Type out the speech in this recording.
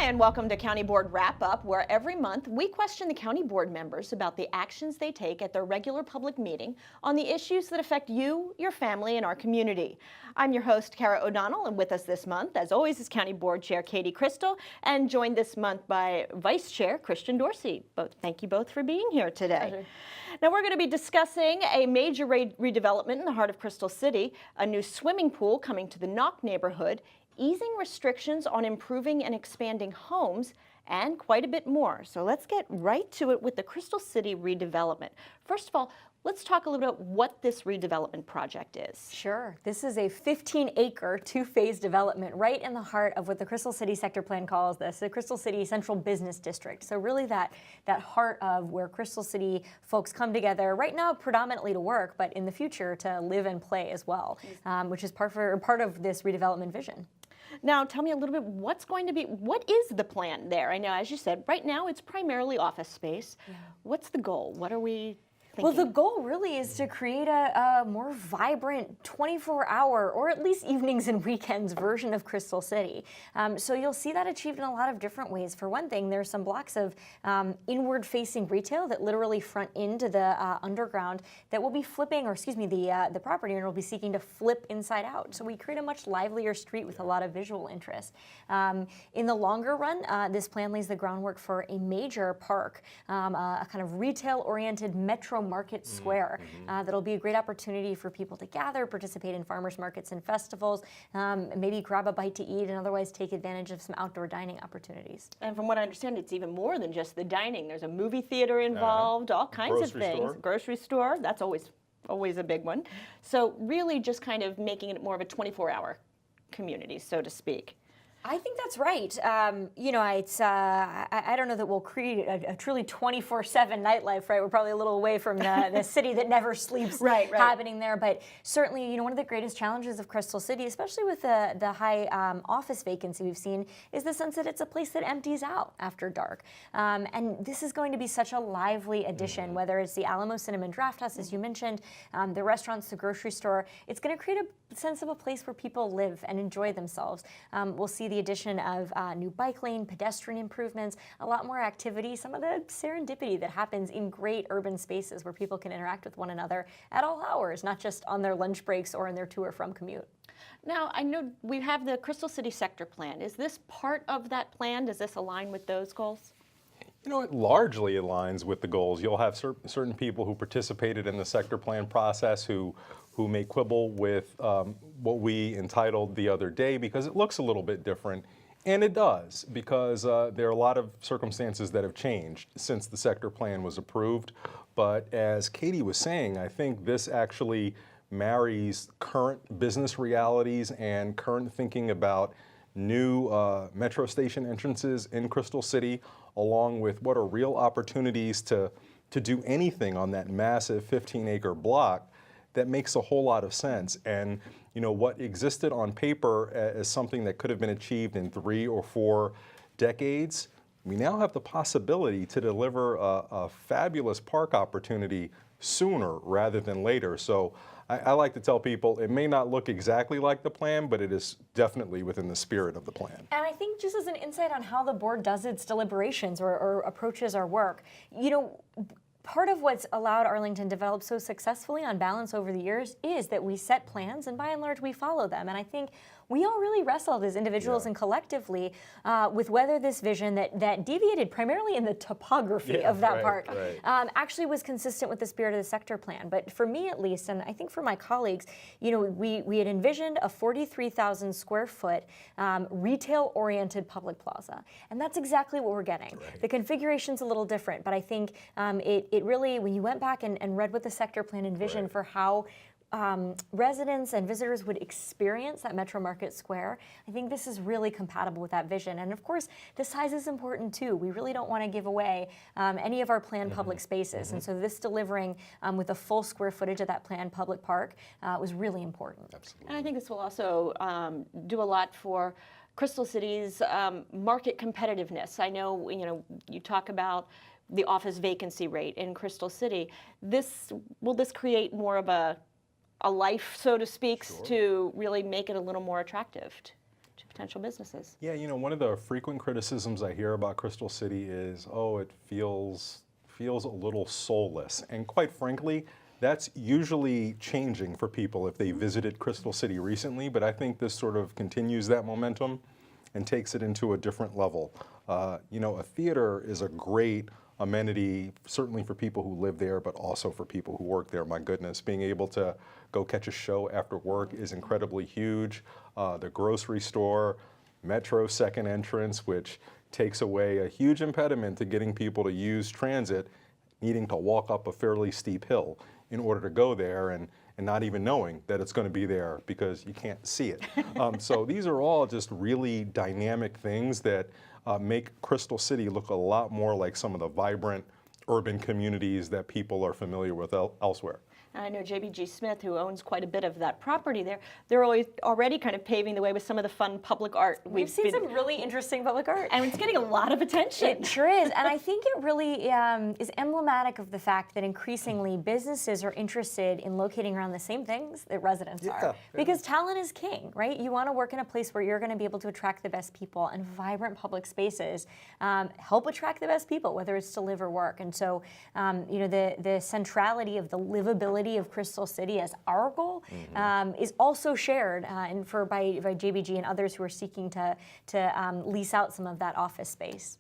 and welcome to County Board Wrap-Up, where every month we question the county board members about the actions they take at their regular public meeting on the issues that affect you, your family, and our community. I'm your host, Kara O'Donnell, and with us this month, as always, is County Board Chair Katie Crystal, and joined this month by Vice Chair Christian Dorsey. Thank you both for being here today. Pleasure. Now we're going to be discussing a major redevelopment in the heart of Crystal City, a new swimming pool coming to the Knock neighborhood, easing restrictions on improving and expanding homes, and quite a bit more. So let's get right to it with the Crystal City redevelopment. First of all, let's talk a little bit about what this redevelopment project is. Sure. This is a 15-acre, two-phase development right in the heart of what the Crystal City Sector Plan calls the Crystal City Central Business District. So really that heart of where Crystal City folks come together right now predominantly to work, but in the future to live and play as well, which is part of this redevelopment vision. Now, tell me a little bit, what is the plan there? I know, as you said, right now it's primarily office space. Yeah. What's the goal? What are we thinking? Well, the goal really is to create a more vibrant 24-hour, or at least evenings and weekends version of Crystal City. So you'll see that achieved in a lot of different ways. For one thing, there's some blocks of inward-facing retail that literally front into the underground that will be flipping, or excuse me, the property owner will be seeking to flip inside out. So we create a much livelier street with a lot of visual interest. In the longer run, this plan lays the groundwork for a major park, a kind of retail-oriented metro market square. That'll be a great opportunity for people to gather, participate in farmers markets and festivals, maybe grab a bite to eat, and otherwise take advantage of some outdoor dining opportunities. And from what I understand, it's even more than just the dining. There's a movie theater involved, all kinds of things. Grocery store, that's always a big one. So really just kind of making it more of a 24-hour community, so to speak. I think that's right. You know, it's I don't know that we'll create a truly 24/7 nightlife, right? We're probably a little away from the city that never sleeps happening there. But certainly, you know, one of the greatest challenges of Crystal City, especially with the high office vacancy we've seen, is the sense that it's a place that empties out after dark. And this is going to be such a lively addition, whether it's the Alamo Cinnamon Draft House, as you mentioned, the restaurants, the grocery store. It's going to create a sense of a place where people live and enjoy themselves. We'll see the addition of new bike lane, pedestrian improvements, a lot more activity, some of the serendipity that happens in great urban spaces where people can interact with one another at all hours, not just on their lunch breaks or in their to or from commute. Now, I know we have the Crystal City Sector Plan. Is this part of that plan? Does this align with those goals? You know, it largely aligns with the goals. You'll have certain people who participated in the sector plan process who may quibble with what we entitled the other day because it looks a little bit different. And it does, because there are a lot of circumstances that have changed since the sector plan was approved. But as Katie was saying, I think this actually marries current business realities and current thinking about new metro station entrances in Crystal City, along with what are real opportunities to do anything on that massive 15-acre block that makes a whole lot of sense. And you know, what existed on paper as something that could have been achieved in 3 or 4 decades, we now have the possibility to deliver a fabulous park opportunity sooner rather than later. So I like to tell people it may not look exactly like the plan, but it is definitely within the spirit of the plan. And I think just as an insight on how the board does its deliberations or approaches our work, you know, part of what's allowed Arlington to develop so successfully on balance over the years is that we set plans and by and large we follow them. And I think we all really wrestled as individuals and collectively with whether this vision that deviated primarily in the topography of that park actually was consistent with the spirit of the sector plan. But for me at least, and I think for my colleagues, you know, we had envisioned a 43,000 square foot retail-oriented public plaza. And that's exactly what we're getting. The configuration's a little different, but I think it really, when you went back and read what the sector plan envisioned for how residents and visitors would experience that Metro Market Square, I think this is really compatible with that vision. And of course, the size is important too. We really don't want to give away any of our planned public spaces. And so this delivering with the full square footage of that planned public park was really important. Absolutely. And I think this will also do a lot for Crystal City's market competitiveness. I know, you talk about the office vacancy rate in Crystal City. Will this create more of a life, so to speak, to really make it a little more attractive potential businesses. Yeah, one of the frequent criticisms I hear about Crystal City is, oh, it feels a little soulless. And quite frankly, that's usually changing for people if they visited Crystal City recently, but I think this sort of continues that momentum and takes it into a different level. A theater is a great amenity, certainly for people who live there, but also for people who work there. My goodness, being able to go catch a show after work is incredibly huge. The grocery store, Metro second entrance, which takes away a huge impediment to getting people to use transit, needing to walk up a fairly steep hill in order to go there and not even knowing that it's going to be there because you can't see it. So these are all just really dynamic things that make Crystal City look a lot more like some of the vibrant urban communities that people are familiar with elsewhere. I know JBG Smith, who owns quite a bit of that property there, they're already kind of paving the way with some of the fun public art. We've seen some really interesting public art. And it's getting a lot of attention. It sure is. And I think it really is emblematic of the fact that increasingly businesses are interested in locating around the same things that residents are. Because talent is king, right? You want to work in a place where you're going to be able to attract the best people, and vibrant public spaces help attract the best people, whether it's to live or work. And so, the centrality of the livability of Crystal City as our goal is also shared by JBG and others who are seeking to lease out some of that office space.